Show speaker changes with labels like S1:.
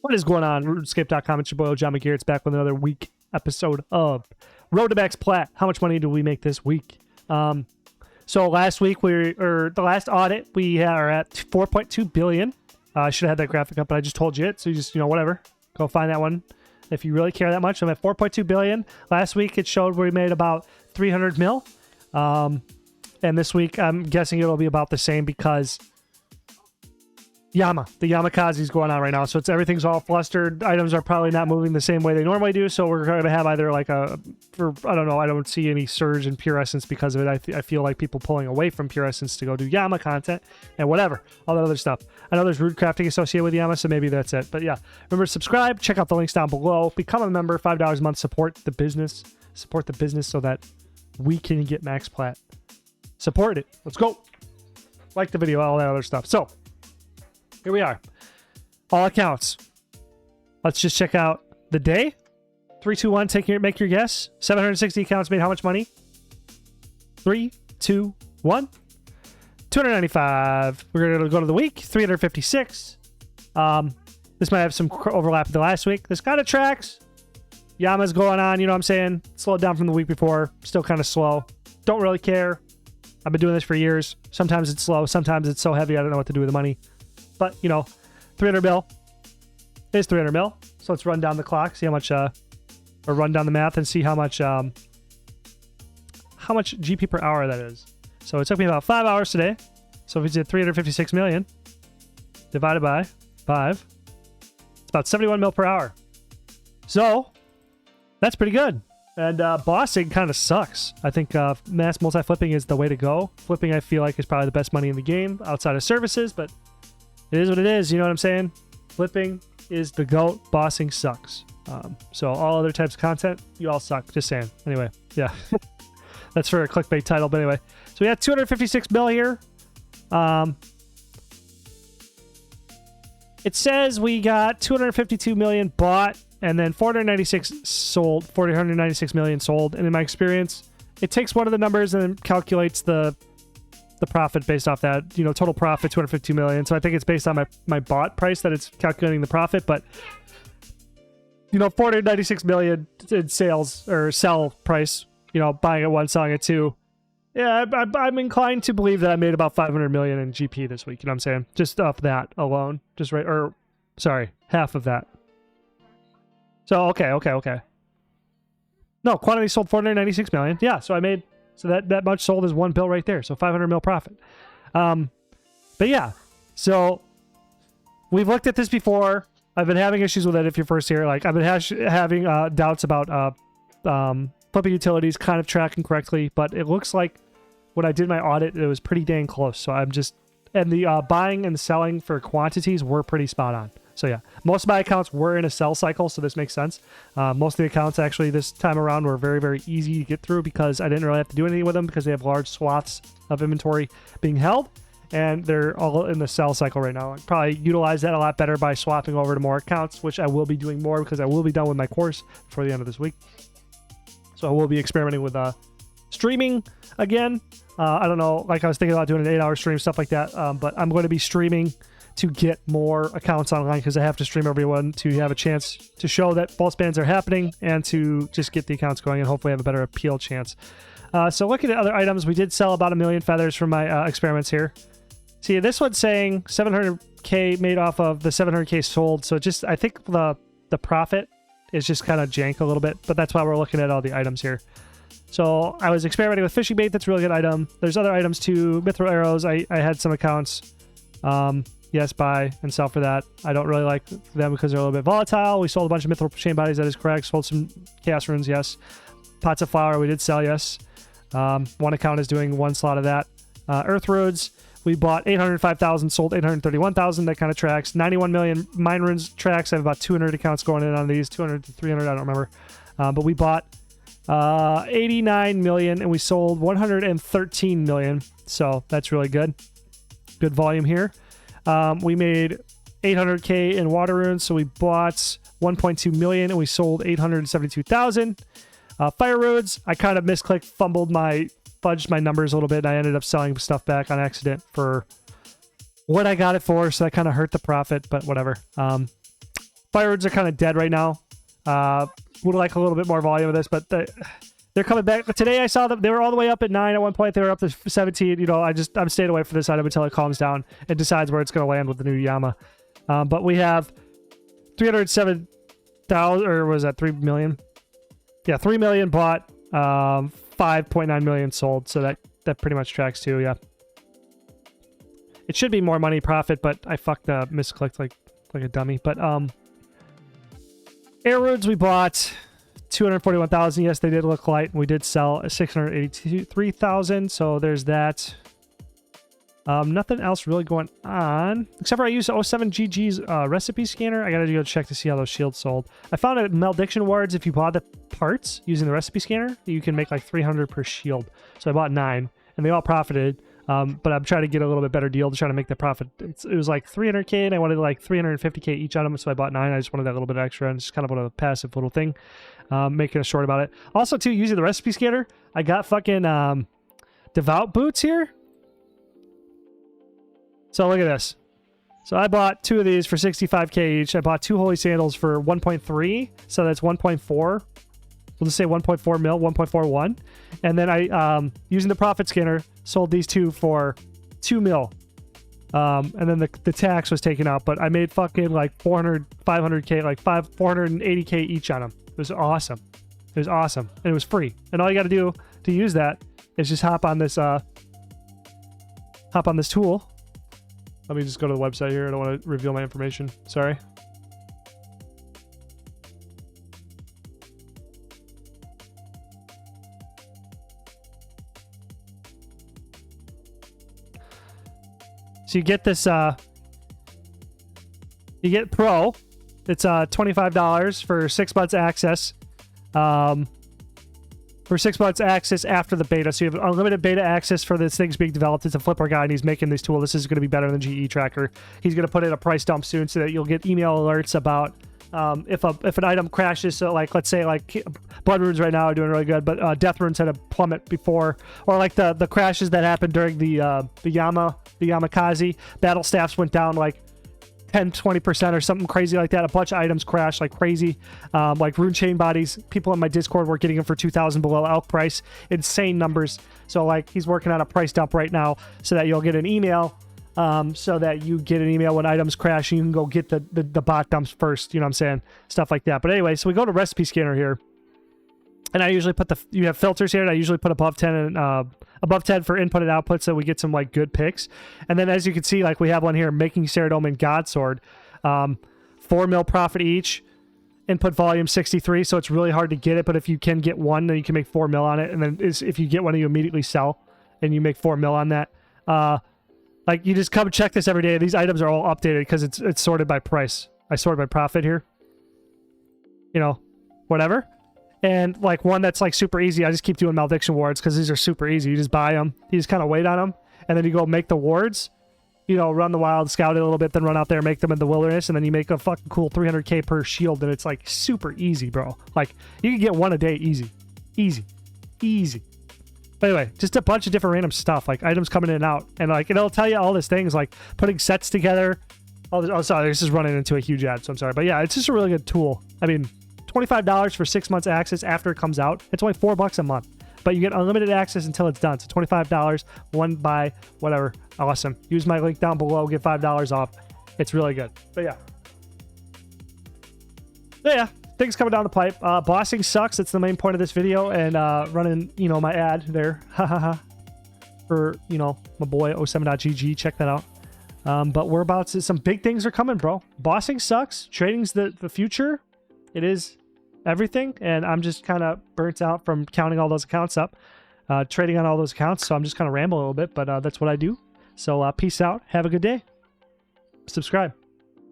S1: What is going on? RuneScape.com. It's your boy, John McGear. It's back with another week episode of Road to Max Plat. How much money do we make this week? So last week, the last audit, we are at 4.2 billion. I should have had that graphic up, but I just told you it. So you just, whatever. Go find that one if you really care that much. I'm at 4.2 billion. Last week, it showed we made about 300 mil. And this week, I'm guessing it'll be about the same because the Yamakaze's going on right now, so everything's all flustered. Items are probably not moving the same way they normally do, so we're going to have either I don't know, I don't see any surge in Pure Essence because of it. I feel like people pulling away from Pure Essence to go do Yama content and whatever, all that other stuff. I know there's root crafting associated with Yama, so maybe that's it. But yeah, remember to subscribe, check out the links down below, become a member, $5 a month, support the business so that we can get Max Plat. Support it. Let's go. Like the video, all that other stuff. So here we are. All accounts. Let's just check out the day. 3, 2, 1. Make your guess. 760 accounts made how much money? 3, 2, 1. 295. We're going to go to the week. 356. This might have some overlap with the last week. This kind of tracks. Yama's going on, you know what I'm saying? Slowed down from the week before. Still kind of slow. Don't really care. I've been doing this for years. Sometimes it's slow. Sometimes it's so heavy I don't know what to do with the money. But, 300 mil is 300 mil. So let's run down the clock, see how much, or run down the math and see how much GP per hour that is. So it took me about 5 hours today. So if we did 356 million divided by 5, it's about 71 mil per hour. So that's pretty good. And bossing kind of sucks. I think mass multi-flipping is the way to go. Flipping, I feel like, is probably the best money in the game outside of services, but it is what it is, you know what I'm saying? Flipping is the GOAT. Bossing sucks. So all other types of content, you all suck. Just saying. Anyway, yeah. That's for a clickbait title, but anyway. So we have 256 mil here. It says we got 252 million bought and then 496 sold, 496 million sold. And in my experience, it takes one of the numbers and then calculates the profit based off that, total profit 252 million. So I think it's based on my bought price that it's calculating the profit, but 496 million in sales or sell price, buying at 1, selling at 2. Yeah, I'm inclined to believe that I made about 500 million in GP this week. You know what I'm saying? Just off that alone, half of that. So, okay. No, quantity sold 496 million. Yeah, so I made, so that much sold is one bill right there. So 500 mil profit. But yeah, so we've looked at this before. I've been having issues with it if you're first here. Like I've been having doubts about flipping utilities kind of tracking correctly, but it looks like when I did my audit, it was pretty dang close. So and the buying and selling for quantities were pretty spot on. So yeah, most of my accounts were in a sell cycle, so this makes sense. Most of the accounts actually this time around were very, very easy to get through because I didn't really have to do anything with them because they have large swaths of inventory being held, and they're all in the sell cycle right now. I'd probably utilize that a lot better by swapping over to more accounts, which I will be doing more because I will be done with my course before the end of this week. So I will be experimenting with streaming again. I don't know, like I was thinking about doing an 8-hour stream, stuff like that, but I'm going to be streaming to get more accounts online because I have to stream everyone to have a chance to show that false bans are happening and to just get the accounts going and hopefully have a better appeal chance. So looking at other items, we did sell about 1 million feathers from my experiments here. See, this one's saying 700k made off of the 700k sold. So I think the profit is just kind of jank a little bit, but that's why we're looking at all the items here. So I was experimenting with fishing bait. That's a really good item. There's other items too. Mithril arrows. I had some accounts. Yes, buy and sell for that. I don't really like them because they're a little bit volatile. We sold a bunch of mithril chain bodies. That is correct. Sold some chaos runes. Yes. Pots of flour. We did sell. Yes. One account is doing 1 slot of that. Earth roads. We bought 805,000, sold 831,000. That kind of tracks. 91 million mine runes tracks. I have about 200 accounts going in on these. 200 to 300. I don't remember. But we bought 89 million and we sold 113 million. So that's really good. Good volume here. We made 800k in water runes, so we bought 1.2 million and we sold 872,000. Fire roads, I kind of fudged my numbers a little bit, and I ended up selling stuff back on accident for what I got it for, so that kind of hurt the profit, but whatever. Fireworks are kind of dead right now. Would like a little bit more volume of this, but they're coming back. Today I saw them. They were all the way up at 9 at one point. They were up to 17. You know, I'm staying away from this item until it calms down and decides where it's going to land with the new Yama. But we have 307,000, or was that 3 million? Yeah, 3 million bought, 5.9 million sold. So that pretty much tracks too. Yeah. It should be more money profit, but I fucked up, misclicked like a dummy. But air roads we bought 241,000. Yes, they did look light, and we did sell 683,000. So there's that. Nothing else really going on except for I used 07GG's recipe scanner. I gotta go check to see how those shields sold. I found at malediction wards, if you bought the parts using the recipe scanner, you can make like 300 per shield. So I bought 9, and they all profited. But I'm trying to get a little bit better deal to try to make the profit. It was like 300k, and I wanted like 350k each on them, so I bought 9. I just wanted that little bit extra, and just kind of a passive little thing, making a short about it. Also, too, using the recipe scanner, I got fucking devout boots here. So look at this. So I bought 2 of these for 65k each. I bought 2 holy sandals for 1.3, so that's 1.4. We'll just say 1.4 mil, 1.41. And then I, using the profit scanner, sold these 2 for 2 mil. And then the tax was taken out, but I made fucking like 500k, like 480k each on them. It was awesome. It was awesome. And it was free. And all you got to do to use that is just hop on this tool. Let me just go to the website here. I don't want to reveal my information. Sorry. So you get this, you get Pro. It's $25 for 6 months access. For 6 months access after the beta. So you have unlimited beta access for this thing's being developed. It's a Flipper guy, and he's making this tool. This is going to be better than GE Tracker. He's going to put in a price dump soon so that you'll get email alerts about if an item crashes. So like, let's say like Blood Runes right now are doing really good, but Death Runes had a plummet before, or like the crashes that happened during the Yamakaze battle staffs went down like 10-20% or something crazy like that. A bunch of items crashed like crazy, like rune chain bodies. People in my Discord were getting them for 2,000 below elk price. Insane numbers. So like he's working on a price dump right now so that you'll get an email, so that you get an email when items crash and you can go get the bot dumps first. You know what I'm saying? Stuff like that. But anyway, so we go to recipe scanner here, and I usually put you have filters here, and I usually put above 10 and above 10 for input and output, so we get some like good picks. And then as you can see, like we have one here, making Ceridome and Godsword, 4 mil profit each, input volume 63, so it's really hard to get it, but if you can get one, then you can make 4 mil on it. And then if you get one, you immediately sell and you make 4 mil on that. Like you just come check this every day. These items are all updated because it's sorted by price. I sorted by profit here, you know, whatever. And like one that's like super easy, I just keep doing malediction wards because these are super easy. You just buy them, you just kind of wait on them, and then you go make the wards, you know, run the wild, scout it a little bit, then run out there, make them in the wilderness, and then you make a fucking cool 300k per shield, and it's like super easy, bro. Like you can get one a day easy. But anyway, just a bunch of different random stuff, like items coming in and out, and like it'll tell you all these things, like putting sets together. Oh, sorry, this is running into a huge ad, so I'm sorry, but yeah, it's just a really good tool. I mean, $25 for 6 months access after it comes out. It's only $4 a month, but you get unlimited access until it's done. So $25, one buy, whatever. Awesome. Use my link down below, get $5 off. It's really good. But yeah, things coming down the pipe. Bossing sucks. It's the main point of this video, and running, you know, my ad there, for, you know, my boy 07.gg. Check that out. But we're about to, some big things are coming, bro. Bossing sucks. Trading's the future. It is everything, and I'm just kind of burnt out from counting all those accounts up, trading on all those accounts, so I'm just kind of rambling a little bit, but that's what I do. So peace out, have a good day, subscribe.